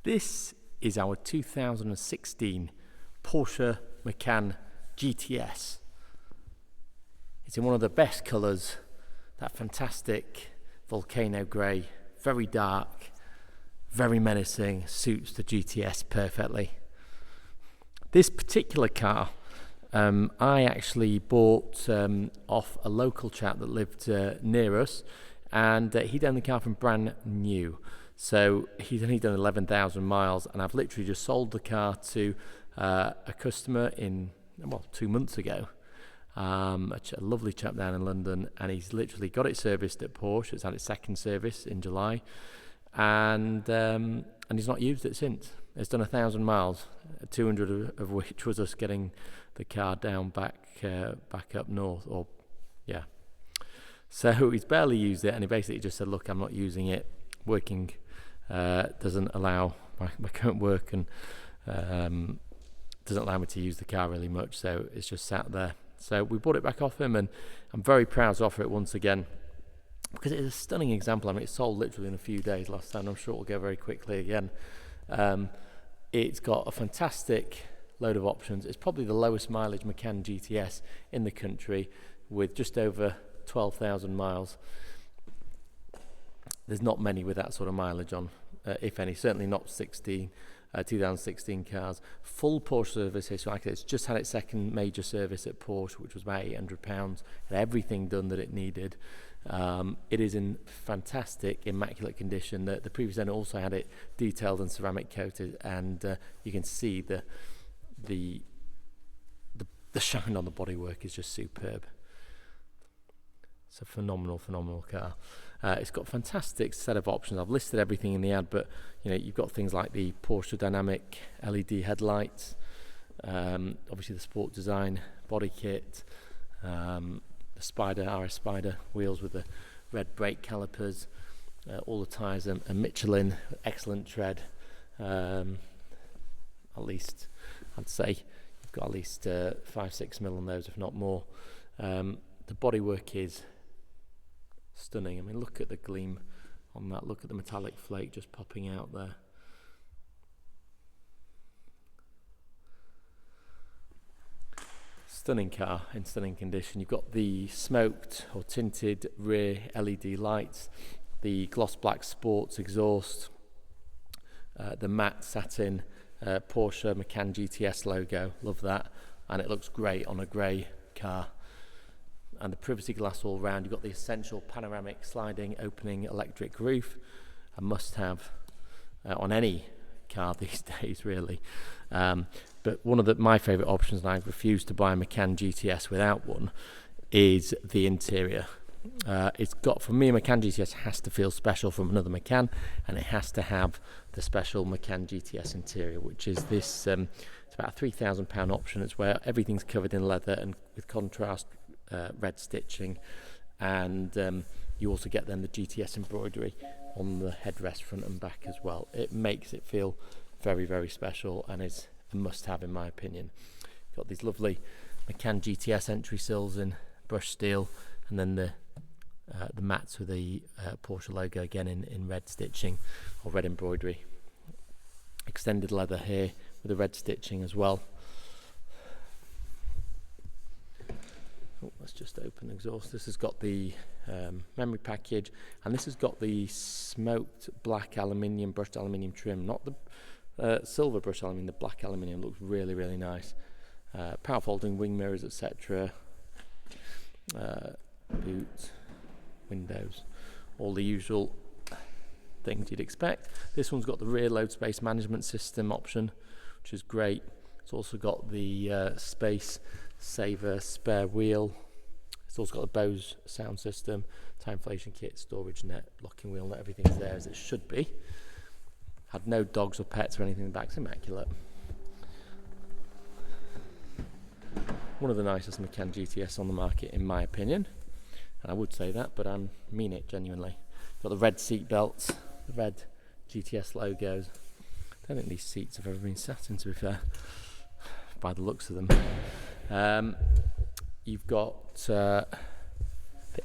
This is our 2016 Porsche Macan GTS. It's in one of the best colours, that fantastic Volcano Grey, very dark, very menacing, suits the GTS perfectly. This particular car I actually bought off a local chap that lived near us, and he'd owned the car from brand new. So he's only done 11,000 miles, and I've literally just sold the car to a customer 2 months ago. A lovely chap down in London, and he's literally got it serviced at Porsche. It's had its second service in July, and he's not used it since. It's done 1,000 miles, 200 of which was us getting the car down back up north, So he's barely used it, and he basically just said, "Look, I'm not using it. Working doesn't allow my current work, and doesn't allow me to use the car really much, so it's just sat there." So we bought it back off him, and I'm very proud to offer it once again because it is a stunning example. I mean, it sold literally in a few days last time. I'm sure it will go very quickly again. It's got a fantastic load of options. It's probably the lowest mileage Macan GTS in the country, with just over 12,000 miles. There's not many with that sort of mileage on, if any, certainly not 2016 cars. Full Porsche service history. Like it's just had its second major service at Porsche, which was about £800. Had everything done that it needed. It is in fantastic, immaculate condition. The previous owner also had it detailed and ceramic coated, and you can see the shine on the bodywork is just superb. It's a phenomenal car. It's got a fantastic set of options. I've listed everything in the ad, but you've got things like the Porsche Dynamic LED headlights, obviously the sport design body kit, the RS Spider wheels with the red brake calipers, all the tyres are Michelin, excellent tread. At least I'd say you've got at least 5-6 mil on those, if not more. The bodywork is stunning. I mean, look at the gleam on that. Look at the metallic flake just popping out there. Stunning car in stunning condition. You've got the smoked or tinted rear LED lights, the gloss black sports exhaust, the matte satin Porsche Macan GTS logo. Love that, and it looks great on a grey car. And the privacy glass all round. You've got the essential panoramic sliding opening electric roof, a must-have on any car these days, really. But one of my favourite options, and I refuse to buy a Macan GTS without one, is the interior. It's got, for me, a Macan GTS has to feel special from another Macan, and it has to have the special Macan GTS interior, which is this. It's about a £3,000 option. It's where everything's covered in leather and with contrast red stitching, and you also get then the GTS embroidery on the headrest front and back as well. It makes it feel very special, and is a must-have in my opinion. Got these lovely Macan GTS entry sills in brushed steel, and then the mats with the Porsche logo again in red stitching or red embroidery. Extended leather here with the red stitching as well. Let's just open the exhaust. This has got the memory package, and this has got the smoked black aluminium, brushed aluminium trim, not the silver brushed aluminium. The black aluminium looks really nice. Power folding wing mirrors, etc. Boot, windows, all the usual things you'd expect. This one's got the rear Loadspace management system option, which is great. It's also got the space saver spare wheel. It's also got the BOSE sound system, time inflation kit, storage net, locking wheel net. Everything's there as it should be. Had no dogs or pets or anything in the back. It's immaculate. One of the nicest Macan GTS on the market in my opinion, and I would say that, but I mean it genuinely. Got the red seat belts, the red GTS logos. I don't think these seats have ever been sat in, to be fair, by the looks of them. You've got the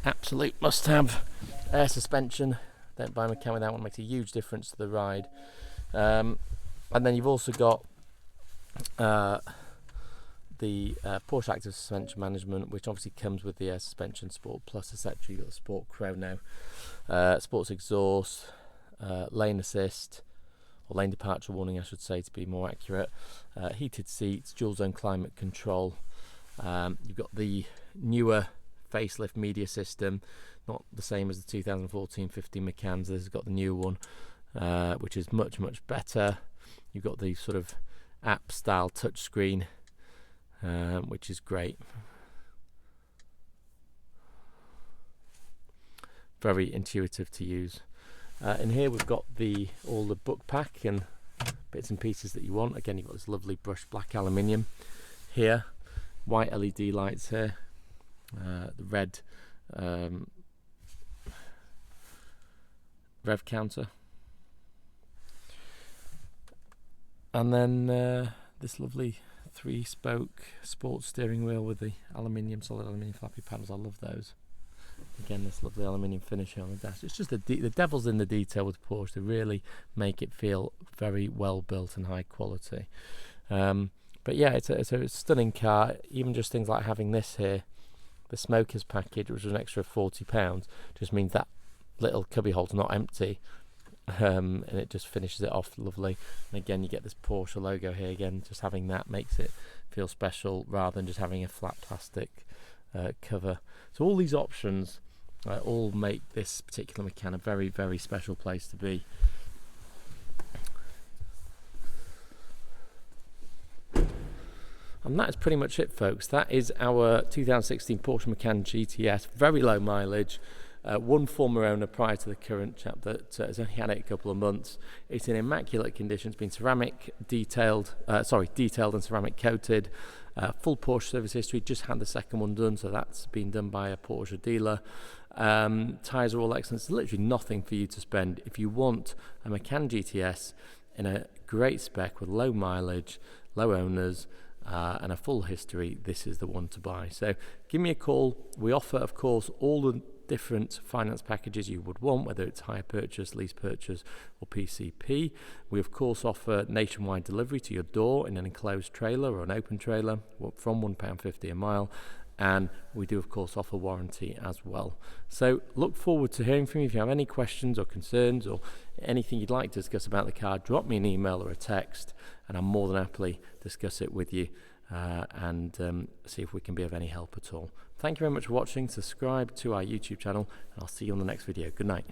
absolute must-have air suspension. Don't buy a Macan without one. Makes a huge difference to the ride. And then you've also got the Porsche Active Suspension Management, which obviously comes with the Air Suspension Sport Plus, etc. You've got the Sport Chrono, Sports Exhaust, Lane Assist, or Lane Departure Warning I should say to be more accurate, heated seats, dual zone climate control. You've got the newer facelift media system, not the same as the 2014-15 Macans. This has got the new one, which is much better. You've got the sort of app style touchscreen, which is great. Very intuitive to use. In here we've got all the book pack and bits and pieces that you want. Again, you've got this lovely brushed black aluminium here, white LED lights here, the red rev counter, and then this lovely 3-spoke sports steering wheel with the solid aluminium flappy paddles. I love those. Again, this lovely aluminium finish here on the dash. It's just the devil's in the detail with Porsche. They really make it feel very well built and high quality. But yeah, it's a stunning car. Even just things like having this here, the smokers package, which was an extra £40, just means that little cubby hole's not empty, and it just finishes it off lovely. And again, you get this Porsche logo here. Again, just having that makes it feel special rather than just having a flat plastic cover. So all these options all make this particular Macan a very special place to be. And that is pretty much it, folks. That is our 2016 Porsche Macan GTS. Very low mileage. One former owner prior to the current chap that has only had it a couple of months. It's in immaculate condition. It's been detailed and ceramic coated. Full Porsche service history. Just had the second one done, so that's been done by a Porsche dealer. Tyres are all excellent. There's literally nothing for you to spend. If you want a Macan GTS in a great spec with low mileage, low owners, and a full history, this is the one to buy. So give me a call. We offer, of course, all the different finance packages you would want, whether it's hire purchase, lease purchase, or PCP. We of course offer nationwide delivery to your door in an enclosed trailer or an open trailer from £1.50 a mile, and we do of course offer warranty as well. So look forward to hearing from you. If you have any questions or concerns or anything you'd like to discuss about the car, drop me an email or a text, and I'm more than happily discuss it with you and see if we can be of any help at all. Thank you very much for watching. Subscribe to our YouTube channel, and I'll see you on the next video. Good night.